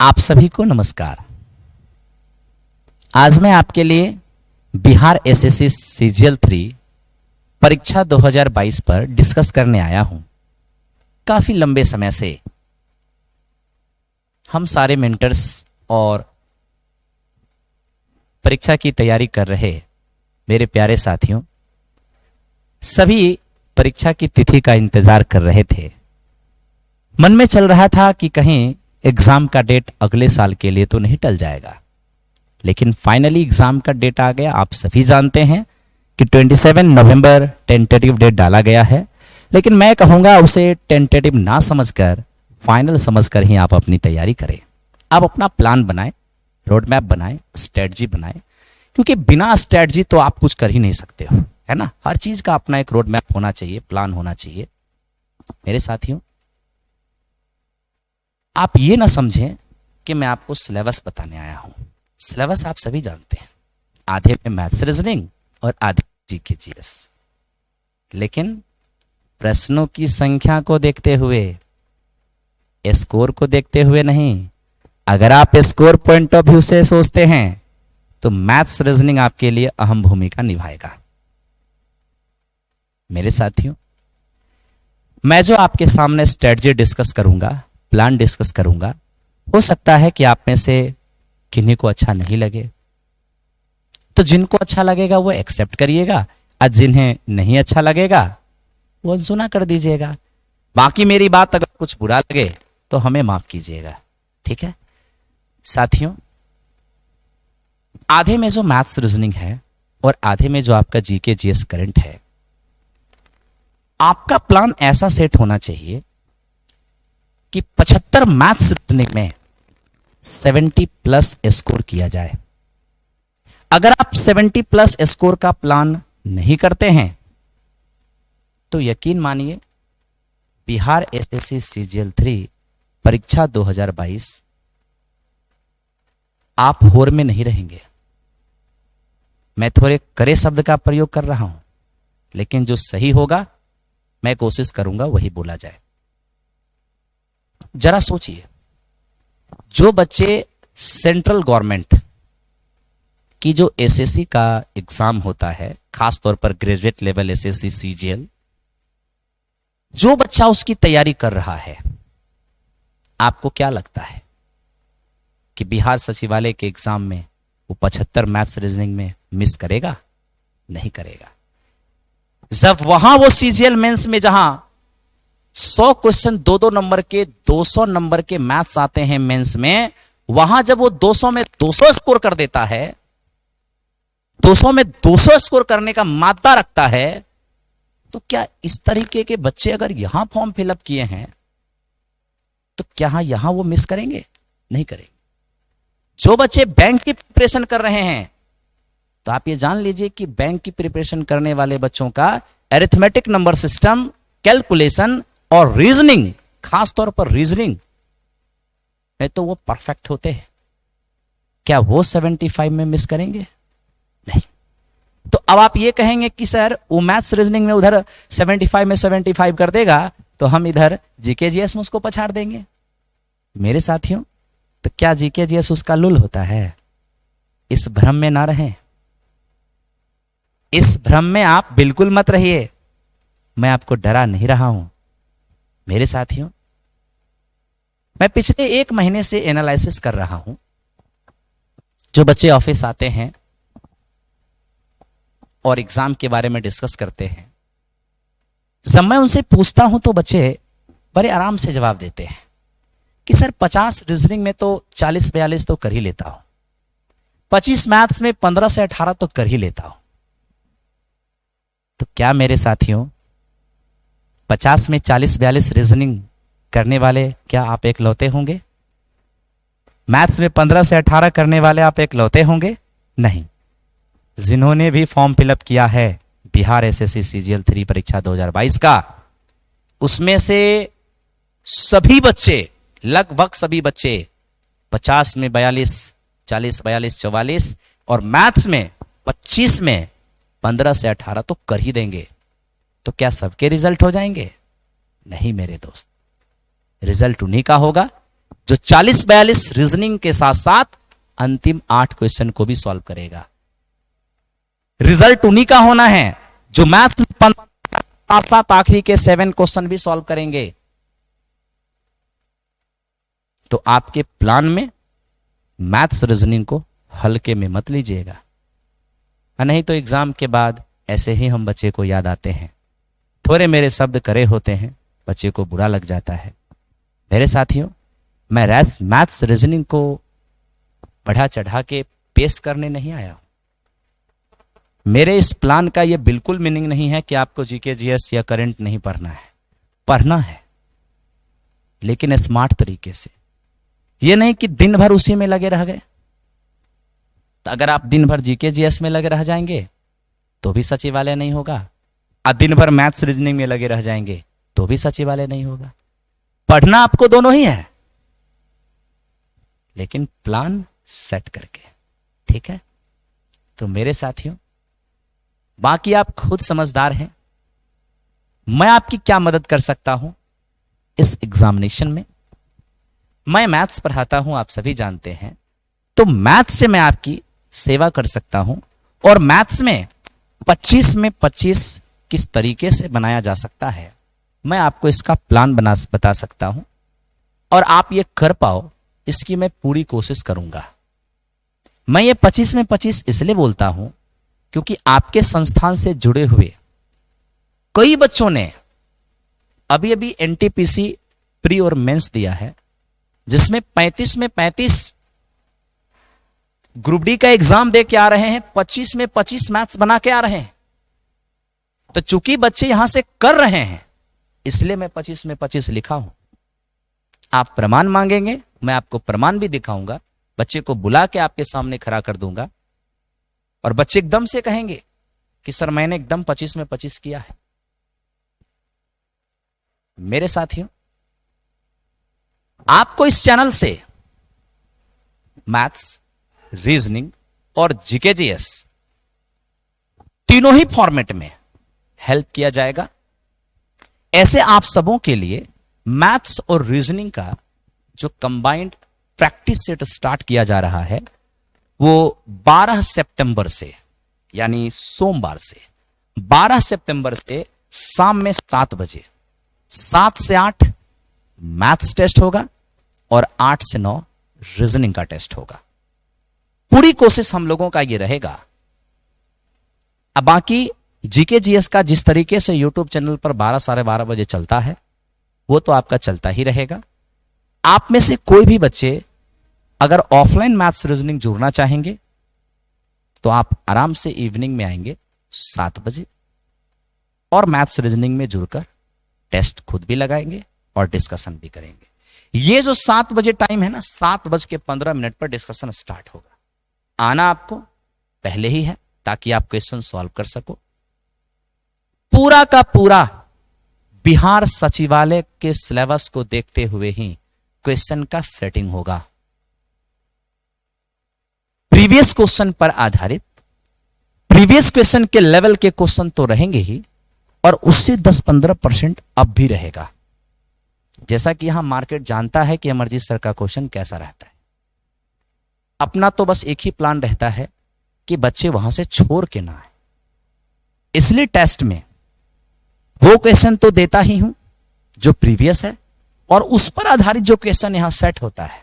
आप सभी को नमस्कार। आज मैं आपके लिए बिहार एसएससी सीजीएल 3 परीक्षा 2022 पर डिस्कस करने आया हूं। काफी लंबे समय से हम सारे मेंटर्स और परीक्षा की तैयारी कर रहे मेरे प्यारे साथियों सभी परीक्षा की तिथि का इंतजार कर रहे थे। मन में चल रहा था कि कहीं एग्जाम का डेट अगले साल के लिए तो नहीं टल जाएगा, लेकिन फाइनली एग्जाम का डेट आ गया। आप सभी जानते हैं कि 27 नवंबर टेंटेटिव डेट डाला गया है, लेकिन मैं कहूंगा उसे टेंटेटिव ना समझकर फाइनल समझकर ही आप अपनी तैयारी करें। आप अपना प्लान बनाएं, रोड मैप बनाएं, स्ट्रेटजी बनाएं, क्योंकि बिना स्ट्रेटजी तो आप कुछ कर ही नहीं सकते हो, है ना। हर चीज का अपना एक रोड मैप होना चाहिए, प्लान होना चाहिए। मेरे साथियों, आप ये ना समझें कि मैं आपको सिलेबस बताने आया हूं। सिलेबस आप सभी जानते हैं, आधे में मैथ्स रीजनिंग और आधे जीके जीएस, लेकिन प्रश्नों की संख्या को देखते हुए, स्कोर को देखते हुए नहीं। अगर आप स्कोर पॉइंट ऑफ व्यू से सोचते हैं तो मैथ्स रीजनिंग आपके लिए अहम भूमिका निभाएगा। मेरे साथियों, मैं जो आपके सामने स्ट्रेटजी डिस्कस करूंगा, प्लान डिस्कस करूंगा, हो सकता है कि आप में से किन्हीं को अच्छा नहीं लगे, तो जिनको अच्छा लगेगा वो एक्सेप्ट करिएगा, और जिन्हें नहीं अच्छा लगेगा वो सुना कर दीजिएगा। बाकी मेरी बात अगर कुछ बुरा लगे तो हमें माफ कीजिएगा, ठीक है। साथियों, आधे में जो मैथ्स रीजनिंग है और आधे में जो आपका जीके जीएस करंट है, आपका प्लान ऐसा सेट होना चाहिए कि 75 मैथ्स रीजनिंग में 70 प्लस स्कोर किया जाए। अगर आप 70 प्लस स्कोर का प्लान नहीं करते हैं तो यकीन मानिए बिहार एसएससी सीजीएल 3 परीक्षा 2022 आप होर में नहीं रहेंगे। मैं थोड़े कड़े शब्द का प्रयोग कर रहा हूं, लेकिन जो सही होगा मैं कोशिश करूंगा वही बोला जाए। जरा सोचिए, जो बच्चे सेंट्रल गवर्नमेंट की जो एसएससी का एग्जाम होता है, खास तौर पर ग्रेजुएट लेवल एसएससी सीजीएल, जो बच्चा उसकी तैयारी कर रहा है, आपको क्या लगता है कि बिहार सचिवालय के एग्जाम में वो 75 मैथ्स रीजनिंग में मिस करेगा? नहीं करेगा। जब वहां वो सीजीएल मेंस में जहां 100 क्वेश्चन 2-2 नंबर के 200 नंबर के मैथ्स आते हैं मेंस में, वहां जब वो 200 में 200 स्कोर कर देता है, 200 में 200 स्कोर करने का मादा रखता है, तो क्या इस तरीके के बच्चे अगर यहां फॉर्म फिलअप किए हैं तो क्या यहां वो मिस करेंगे? नहीं करेंगे। जो बच्चे बैंक की प्रिपरेशन कर रहे हैं, तो आप ये जान लीजिए कि बैंक की प्रिपरेशन करने वाले बच्चों का अरिथमेटिक नंबर सिस्टम, कैलकुलेशन और रीजनिंग, खास तौर पर रीजनिंग में तो वो परफेक्ट होते हैं। क्या वो 75 में मिस करेंगे? नहीं। तो अब आप ये कहेंगे कि सर वो मैथ्स रीजनिंग में उधर 75 में 75 कर देगा तो हम इधर जीके जीएस में उसको पछाड़ देंगे। मेरे साथियों, तो क्या जीके जीएस उसका लुल होता है? इस भ्रम में ना रहें, इस भ्रम में आप बिल्कुल मत रहिए। मैं आपको डरा नहीं रहा हूं। मेरे साथियों, मैं पिछले 1 महीने से एनालिसिस कर रहा हूं। जो बच्चे ऑफिस आते हैं और एग्जाम के बारे में डिस्कस करते हैं, जब मैं उनसे पूछता हूं तो बच्चे बड़े आराम से जवाब देते हैं कि सर 50 रीजनिंग में तो 40-42 तो कर ही लेता हूं, 25 मैथ्स में 15 से 18 तो कर ही लेता हूं। तो क्या मेरे साथियों, 50 में 40-42 रीजनिंग करने वाले क्या आप एकलौते होंगे? मैथ्स में 15 से 18 करने वाले आप एकलौते होंगे? नहीं। जिन्होंने भी फॉर्म फिलअप किया है बिहार एसएससी सीजीएल 3 परीक्षा 2022 का, उसमें से सभी बच्चे, लगभग सभी बच्चे 50 में 42, 40-42, 44 और मैथ्स में 25 में 15 से 18 तो कर ही देंगे। तो क्या सबके रिजल्ट हो जाएंगे? नहीं मेरे दोस्त। रिजल्ट उन्हीं का होगा जो 40-42 रीजनिंग के साथ साथ अंतिम 8 क्वेश्चन को भी सॉल्व करेगा। रिजल्ट उन्हीं का होना है जो मैथ्स 5-7 आखिरी के 7 क्वेश्चन भी सॉल्व करेंगे। तो आपके प्लान में मैथ्स रीजनिंग को हल्के में मत लीजिएगा, नहीं तो एग्जाम के बाद ऐसे ही हम बच्चे को याद आते हैं, थोड़े मेरे शब्द करे होते हैं, बच्चे को बुरा लग जाता है। मेरे साथियों, मैं मैथ्स रीजनिंग को बढ़ा चढ़ा के पेश करने नहीं आया हूं। मेरे इस प्लान का यह बिल्कुल मीनिंग नहीं है कि आपको जीके जीएस या करंट नहीं पढ़ना है, पढ़ना है, लेकिन स्मार्ट तरीके से। यह नहीं कि दिन भर उसी में लगे रह गए। तो अगर आप दिन भर जीके जीएस में लगे रह जाएंगे तो भी सचिवालय नहीं होगा, और दिन भर मैथ्स रीजनिंग में लगे रह जाएंगे तो भी सचिवालय नहीं होगा। पढ़ना आपको दोनों ही है, लेकिन प्लान सेट करके, ठीक है। तो मेरे साथियों, बाकी आप खुद समझदार हैं। मैं आपकी क्या मदद कर सकता हूं इस एग्जामिनेशन में? मैं मैथ्स पढ़ाता हूं, आप सभी जानते हैं, तो मैथ्स से मैं आपकी सेवा कर सकता हूं। और मैथ्स में 25 में 25 किस तरीके से बनाया जा सकता है, मैं आपको इसका प्लान बता सकता हूं, और आप ये कर पाओ इसकी मैं पूरी कोशिश करूंगा। मैं ये 25 में 25 इसलिए बोलता हूं क्योंकि आपके संस्थान से जुड़े हुए कई बच्चों ने अभी अभी एनटीपीसी प्री और मेंस दिया है, जिसमें 35 में 35 ग्रुप डी का एग्जाम दे के आ रहे हैं, 25 में 25 मैथ्स बना के आ रहे हैं। तो चूंकि बच्चे यहां से कर रहे हैं, इसलिए मैं 25 में 25 लिखा हूं। आप प्रमाण मांगेंगे, मैं आपको प्रमाण भी दिखाऊंगा, बच्चे को बुला के आपके सामने खड़ा कर दूंगा, और बच्चे एकदम से कहेंगे कि सर मैंने एकदम 25 में 25 किया है। मेरे साथियों, आपको इस चैनल से मैथ्स, रीजनिंग और जीके जीएस तीनों ही फॉर्मेट में हेल्प किया जाएगा। ऐसे आप सबों के लिए मैथ्स और रीजनिंग का जो कंबाइंड प्रैक्टिस सेट स्टार्ट किया जा रहा है, वो 12 सितंबर से, यानी सोमवार से 12 सितंबर से शाम में 7 बजे 7 से 8 मैथ्स टेस्ट होगा और 8 से 9 रीजनिंग का टेस्ट होगा। पूरी कोशिश हम लोगों का ये रहेगा। अब बाकी जीके जीएस का जिस तरीके से यूट्यूब चैनल पर 12 साढ़े 12 बजे चलता है, वो तो आपका चलता ही रहेगा। आप में से कोई भी बच्चे अगर ऑफलाइन मैथ्स रीजनिंग जुड़ना चाहेंगे तो आप आराम से इवनिंग में आएंगे 7 बजे, और मैथ्स रीजनिंग में जुड़कर टेस्ट खुद भी लगाएंगे और डिस्कशन भी करेंगे। ये जो 7 बजे टाइम है ना, 7:15 पर डिस्कशन स्टार्ट होगा। आना आपको पहले ही है ताकि आप क्वेश्चन सॉल्व कर सको। पूरा का पूरा बिहार सचिवालय के सिलेबस को देखते हुए ही क्वेश्चन का सेटिंग होगा। प्रीवियस क्वेश्चन पर आधारित, प्रीवियस क्वेश्चन के लेवल के क्वेश्चन तो रहेंगे ही, और उससे 10-15% अब भी रहेगा। जैसा कि यहां मार्केट जानता है कि अमरजीत सर का क्वेश्चन कैसा रहता है। अपना तो बस एक ही प्लान रहता है कि बच्चे वहां से छोड़ के ना आए, इसलिए टेस्ट में वो क्वेश्चन तो देता ही हूं जो प्रीवियस है, और उस पर आधारित जो क्वेश्चन यहां सेट होता है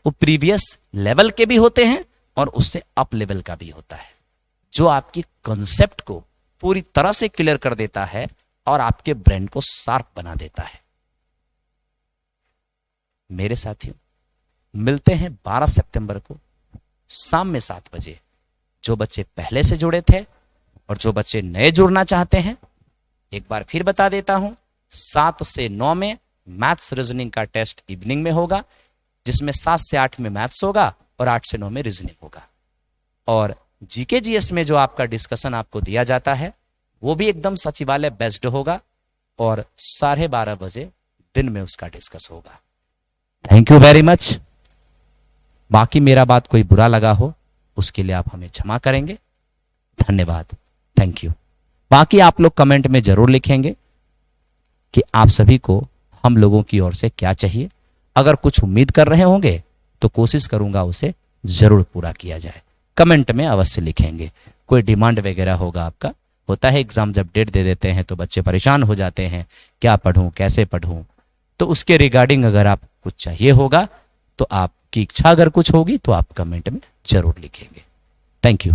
वो प्रीवियस लेवल के भी होते हैं और उससे अप लेवल का भी होता है, जो आपकी कॉन्सेप्ट को पूरी तरह से क्लियर कर देता है और आपके ब्रेन को शार्प बना देता है। मेरे साथियों, मिलते हैं 12 सितंबर को शाम में 7 बजे। जो बच्चे पहले से जुड़े थे और जो बच्चे नए जुड़ना चाहते हैं, एक बार फिर बता देता हूं, 7 से 9 में मैथ्स रीजनिंग का टेस्ट इवनिंग में होगा, जिसमें 7 से 8 में मैथ्स होगा और 8 से 9 में रीजनिंग होगा। और जीके जीएस में जो आपका डिस्कशन आपको दिया जाता है वो भी एकदम सचिवालय बेस्ड होगा, और 12:30 बजे दिन में उसका डिस्कस होगा। Thank you very much. बाकी मेरा बात कोई बुरा लगा हो उसके लिए आप हमें क्षमा करेंगे। धन्यवाद, थैंक यू। बाकी आप लोग कमेंट में जरूर लिखेंगे कि आप सभी को हम लोगों की ओर से क्या चाहिए, अगर कुछ उम्मीद कर रहे होंगे तो कोशिश करूंगा उसे जरूर पूरा किया जाए। कमेंट में अवश्य लिखेंगे। कोई डिमांड वगैरह होगा आपका, होता है एग्जाम जब डेट दे देते हैं तो बच्चे परेशान हो जाते हैं, क्या पढूं कैसे पढूं, तो उसके रिगार्डिंग अगर आप कुछ चाहिए होगा तो आपकी इच्छा अगर कुछ होगी तो आप कमेंट में जरूर लिखेंगे। Thank you.